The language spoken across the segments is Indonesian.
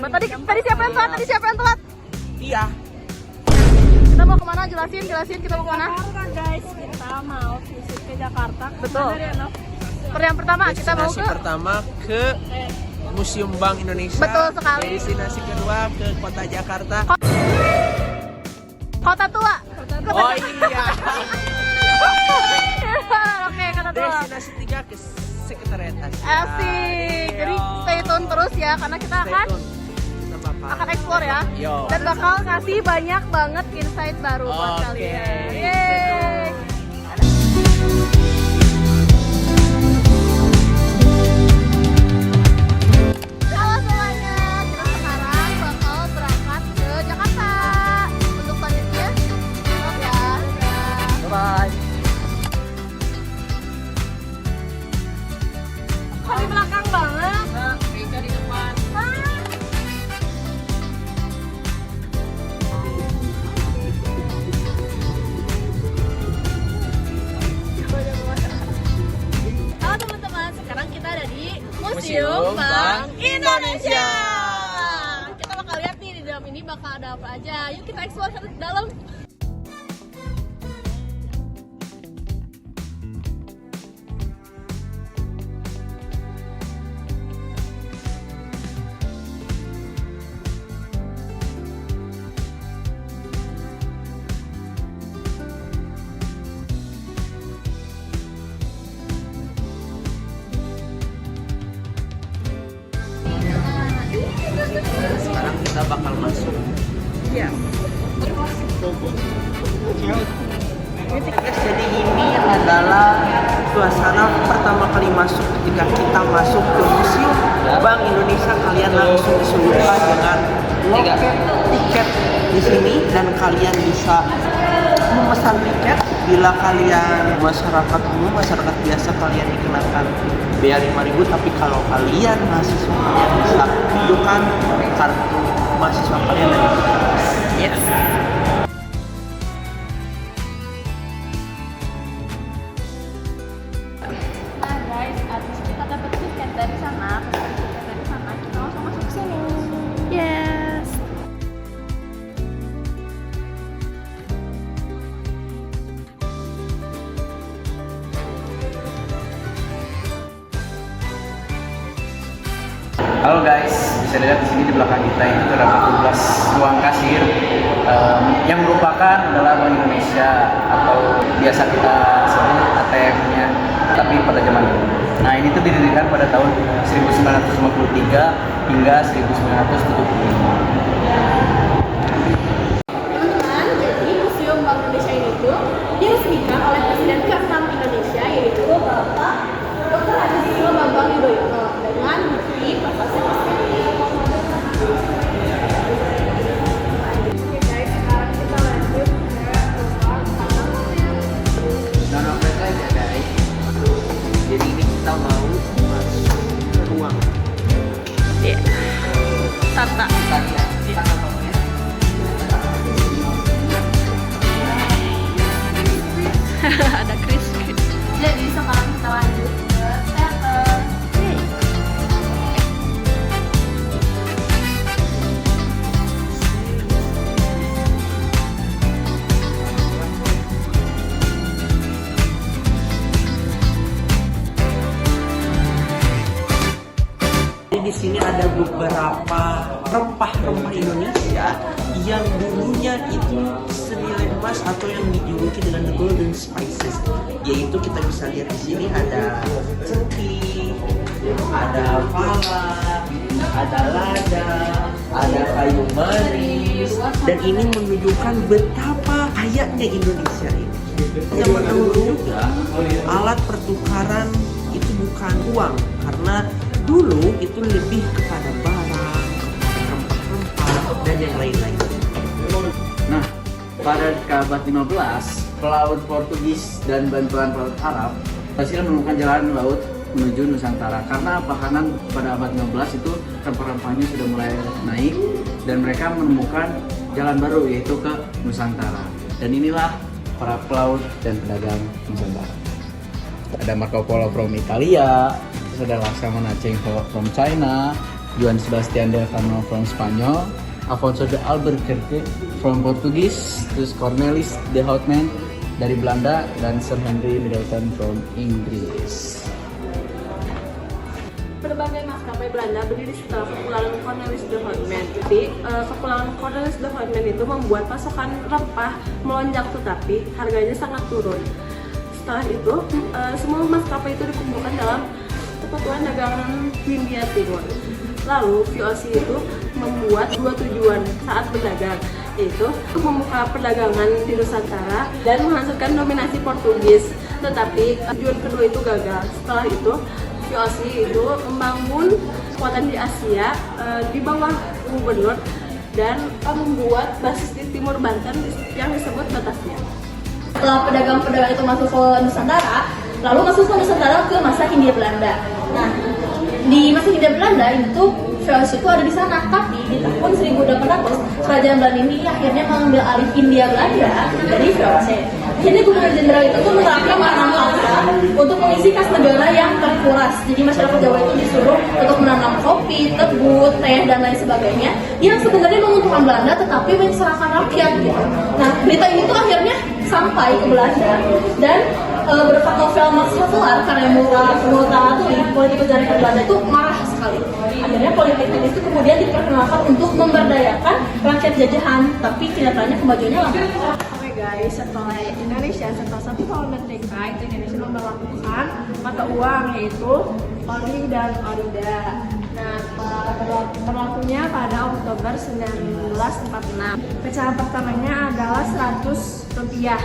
Coba tadi siapa yang telat? Tadi siapa yang telat? Iya. Kita mau kemana? Jelasin kita mau kemana? Jakarta guys, kita mau visit ke Jakarta. Betul. Mana, Riano? Yang pertama kita mau Destinasi ke pertama ke Museum Bank Indonesia. Betul sekali. Destinasi kedua ke kota Jakarta. Kota Tua. Oh iya. Oke, Kota Tua. Destinasi tiga ke Sekretariat Asia. Asik. Jadi stay tune terus ya karena kita Stay akan tune. Kita bakal explore ya. Yo. Dan bakal ngasih banyak banget insight baru buat Oke. kalian. Stay Yeay. Halo semuanya, kita sekarang bakal berangkat ke Jakarta. Untuk selanjutnya, selamat ya. Dadah. Bye. Kok di belakang banget? Nah, Rika di depan. Halo teman-teman, sekarang kita ada di Museum Museum Bank Bank Indonesia. Indonesia. Kita bakal lihat nih di dalam ini bakal ada apa aja. Yuk kita explore ke dalam. Sekarang kita bakal masuk. Iya. Guys, jadi ini adalah suasana pertama kali masuk ketika kita masuk ke Museum Bank Indonesia. Kalian langsung disuguhkan dengan loket tiket di sini dan kalian bisa memesan tiket. Bila kalian masyarakat umum, masyarakat biasa, kalian dikenakan biaya 5.000, tapi kalau kalian mahasiswa, kalian bisa tunjukkan kartu mahasiswa kalian dari yes. Nah guys, abis kita dapat tiket dari sana, kita langsung masuk ke sini. Yes. Halo guys, bisa dilihat di sini di belakang kita itu terdapat 12 ruang kasir yang merupakan adalah Bank Indonesia atau biasa kita sebut ATM-nya, tapi pada zaman dulu. Nah ini tuh didirikan pada tahun 1953 hingga 1975. Teman-teman, jadi Museum Bank Indonesia ini tuh diresmikan oleh Presiden ke-6 Indonesia, yaitu Bapak Dr. Haji Susilo Bambang Yudhoyono dengan bukti prestasi prestasi. Oke guys, sekarang kita lanjut ke ruang tamu. Nah, mereka aja guys. Jadi ini kita mau masuk ke ruang. Iya. Tata. Kita lihat sana bangnya. Ada Chris. Jadi sekarang kita lanjut ke teater. Jadi di sini ada beberapa rempah-rempah Indonesia yang dulunya itu senilai emas atau yang dijuluki dengan the golden spices. Yaitu kita bisa lihat di sini ada cengkeh, ada pala, ada lada, ada kayu manis, dan ini menunjukkan betapa kayanya Indonesia ini. Zaman dulu juga alat pertukaran itu bukan uang, karena dulu itu lebih kepada barang, rempah-rempah, dan yang lain-lain. Nah, pada abad 15, pelaut Portugis dan bantuan pelaut Arab berhasil menemukan jalan laut menuju Nusantara. Karena apa? Karena pada abad 15 itu rempah-rempahnya sudah mulai naik dan mereka menemukan jalan baru yaitu ke Nusantara. Dan inilah para pelaut dan pedagang Nusantara. Ada Marco Polo from Italia, terus ada Laksamana Cheng from China, Juan Sebastian de Cano from Spanyol, Afonso de Albuquerque from Portugis, terus Cornelis de Houtman dari Belanda, dan Sir Henry Middleton from Inggris. Berbagai maskapai Belanda berdiri setelah Kepulauan Cornelis de Houtman. Jadi, Kepulauan Cornelis de Houtman itu membuat pasokan rempah melonjak, tetapi harganya sangat turun. Setelah itu, semua maskapai itu dikumpulkan dalam Persekutuan Dagangan Hindia Timur. Lalu, VOC itu membuat dua tujuan saat berdagang, yaitu membuka perdagangan di Nusantara dan menghasilkan dominasi Portugis. Tetapi tujuan kedua itu gagal. Setelah itu, VOC itu membangun kekuatan di Asia di bawah gubernur dan membuat basis di Timur Banten yang disebut Batasnya. Setelah pedagang-pedagang itu masuk ke Nusantara, lalu masuk ke Nusantara ke masa Hindia Belanda. Nah, di masa Hindia Belanda itu VOC itu ada di sana, tapi di tahun 1800 Kerajaan Belanda ini akhirnya mengambil alih Hindia Belanda dari VOC. Jadi Gubernur Jenderal itu tuh menerapkan tanam angsa untuk mengisi kas negara yang terkuras. Jadi masyarakat Jawa itu disuruh untuk menanam kopi, tebu, teh, dan lain sebagainya yang sebenarnya menguntungkan Belanda tetapi mencerahkan rakyat gitu. Nah, berita ini tuh akhirnya sampai ke Belanda dan berkat novel Max Havelaar karya Multatuli, politikus dari Belanda itu marah sekali. Akhirnya politik itu kemudian diperkenalkan untuk memberdayakan rakyat jajahan, tapi kenyataannya kemajuannya lambat. Oke guys, setelah Indonesia setelah 1 tahun merdeka, itu Indonesia memperlakukan mata uang yaitu ori dan orida. Nah, berlakunya pada Oktober 1946. Pecahan pertamanya adalah 100 rupiah.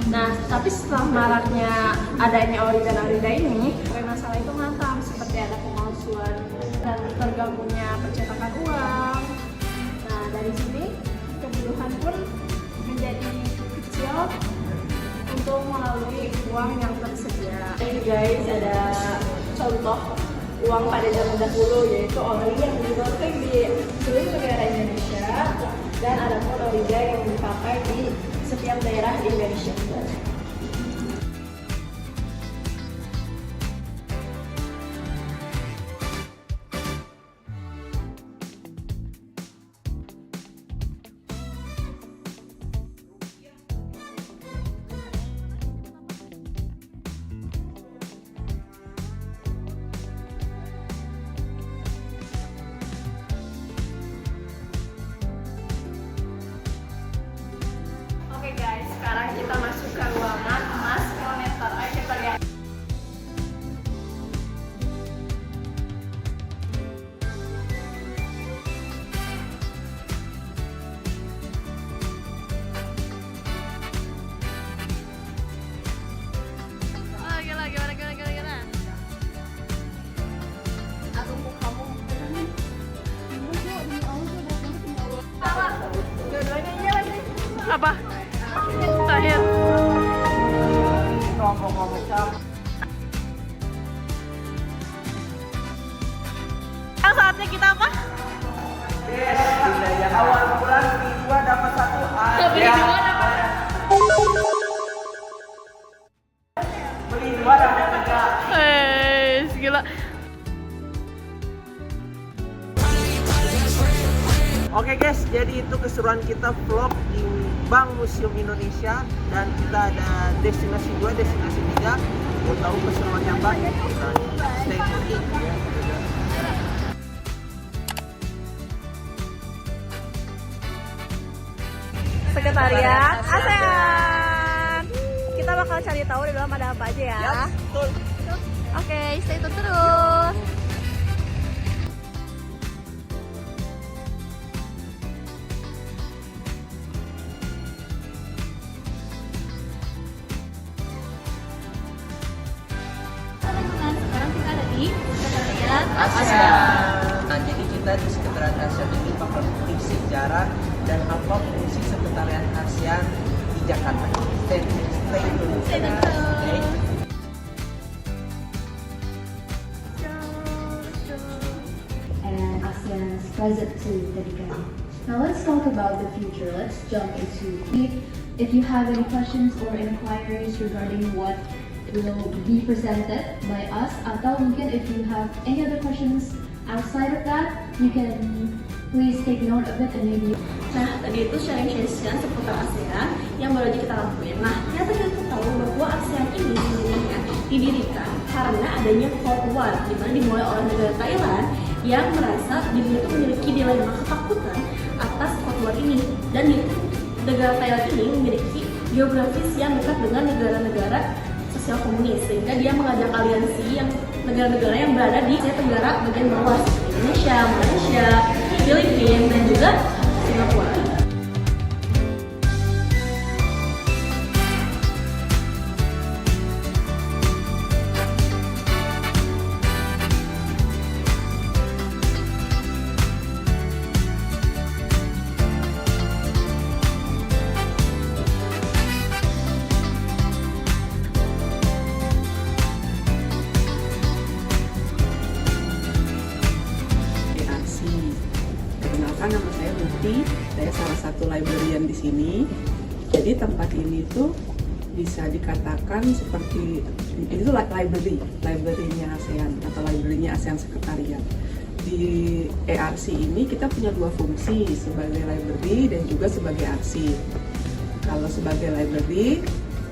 Nah, tapi setelah maraknya adanya ori dan orida ini, masalah itu mantap, seperti ada pemalsuan dan tergabungnya percetakan uang. Nah, dari sini kebutuhan pun menjadi kecil untuk melalui uang yang tersedia. Ini guys, ada contoh uang pada zaman dahulu, yaitu ori yang dipakai di seluruh negara Indonesia dan ada pun orida yang dipakai di setiap daerah di Indonesia. Oke guys, sekarang kita masuk ke ruangan emas moneter. Ayo kita lihat. Gimana? Aku mau kamu. Dua-duanya iya lagi. Apa? Terakhir. Yang saatnya kita apa? Awal bulan beli 2 dapat 1 Beli 2 dapat. Beli 2 dapat 3. Gila. Oke guys, jadi itu keseruan kita vlog di Bank Museum Indonesia, dan kita ada destinasi 2, destinasi 3. Mau tahu keseruannya apa? Stay tune. Sekretariat ASEAN. Kita bakal cari tahu di dalam ada apa aja ya. Ya, betul. Oke, stay tune terus. Sekarang kita ada di Sekretariat Nah, jadi kita di Sekretariat ASEAN ini bakal mengulik sejarah dan apa fungsi Sekretariat ASEAN di Jakarta. Stay tune. Okay. And ASEAN's present to Dedicated. Now let's talk about the future. Let's jump into it. If you have any questions or inquiries regarding what will be presented by us, atau mungkin if you have any other questions outside of that, you can please take note of it and maybe. Nah, tadi itu sharing session seputar ASEAN yang baru aja kita lakuin. Nah, ternyata kita tahu bahwa ASEAN ini sebenarnya didirikan karena adanya Cold War, di mana dimulai oleh negara Thailand yang merasa dirinya itu memiliki dilema ketakutan atas Cold War ini. Dan di negara Thailand ini memiliki geografis yang dekat dengan negara-negara sosial komunis, sehingga dia mengajak aliansi yang negara-negara yang berada di Asia Tenggara bagian bawah seperti Indonesia, Malaysia, Filipina, dan juga Singapura. Perkenalkan, nama saya Muti, saya salah satu librarian di sini. Jadi tempat ini tuh bisa dikatakan seperti ini tuh library-nya ASEAN atau library-nya ASEAN Sekretariat. Di ERC ini kita punya dua fungsi, sebagai library dan juga sebagai arsip. Kalau sebagai library,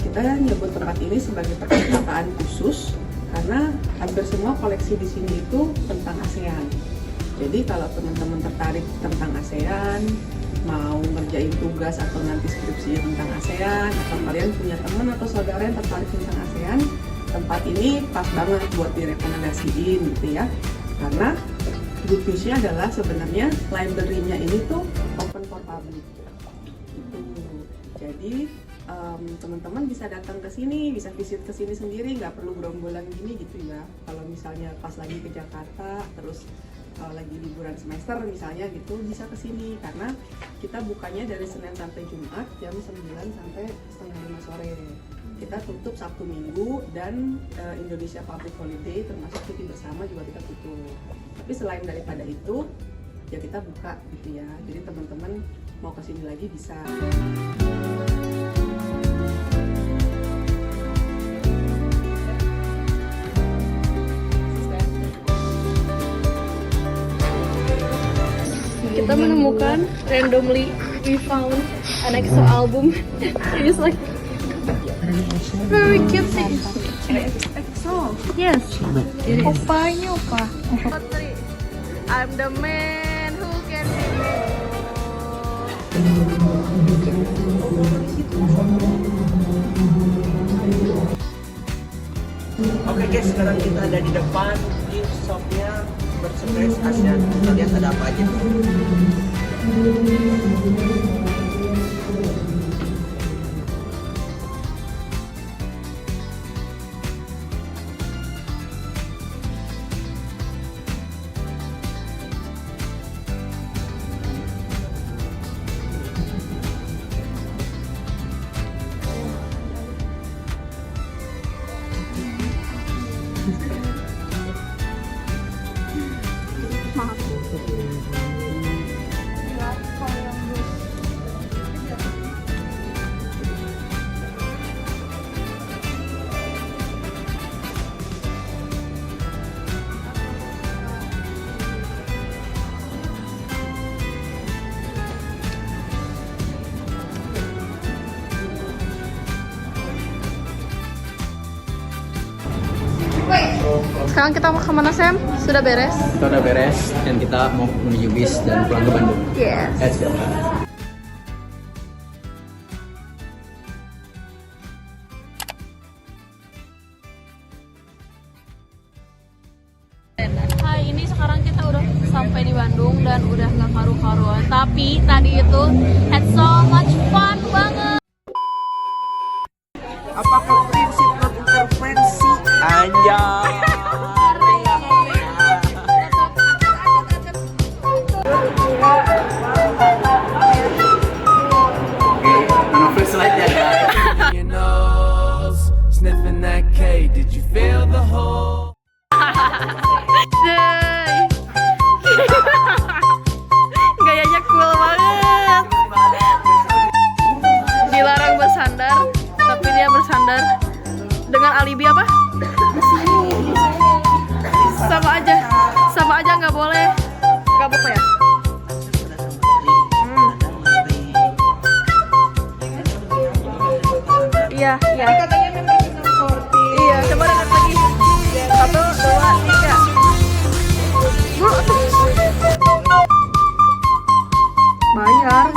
kita nyebut tempat ini sebagai perpustakaan khusus karena hampir semua koleksi di sini itu tentang ASEAN. Jadi kalau teman-teman tertarik tentang ASEAN, mau ngerjain tugas atau nanti skripsi tentang ASEAN, atau kalian punya teman atau saudara yang tertarik tentang ASEAN, tempat ini pas banget buat direkomendasiin gitu ya. Karena good news-nya adalah sebenarnya library-nya ini tuh open for public. Jadi teman-teman bisa datang ke sini, bisa visit ke sini sendiri, nggak perlu gerombolan gini gitu ya. Kalau misalnya pas lagi ke Jakarta, terus lagi liburan semester misalnya gitu, bisa ke sini karena kita bukanya dari Senin sampai Jumat jam 9 sampai setengah 5 sore. Kita tutup Sabtu Minggu dan Indonesia Public Holiday termasuk cuti bersama juga kita tutup. Tapi selain daripada itu ya kita buka gitu ya. Jadi teman-teman mau ke sini lagi bisa. Kita menemukan randomly we found an EXO album. It's like very cute sih. EXO. Yes. Opanya opa. I'm the man who can Oke guys, sekarang kita ada di depan gift shopnya Merchandise ASEAN. Kita lihat ada apa aja. Sekarang kita mau kemana, Sam? Sudah beres? Kita udah beres dan kita mau menuju bis dan pulang ke Bandung. Yes. Let's go. Hai, ini sekarang kita udah sampai di Bandung dan udah gak karu-karuan. Tapi tadi itu had so much fun banget. Apakah prinsip non intervensi? Anjay. First slide ya guys. Your nose, sniffing that K. Did you feel the hole? Day. Gayanya cool banget. Dilarang bersandar, tapi dia bersandar dengan alibi apa? Sama aja nggak boleh gabung ya? Iya, iya. Iya, coba lihat lagi. 1, 2, 3. Bayar.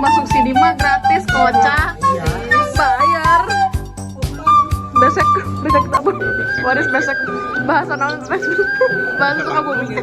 Masuk sini mah gratis, kocak. Bayar. Besek apa? Waris besek. Bahasa naon besek. Bahasa Sukabumi.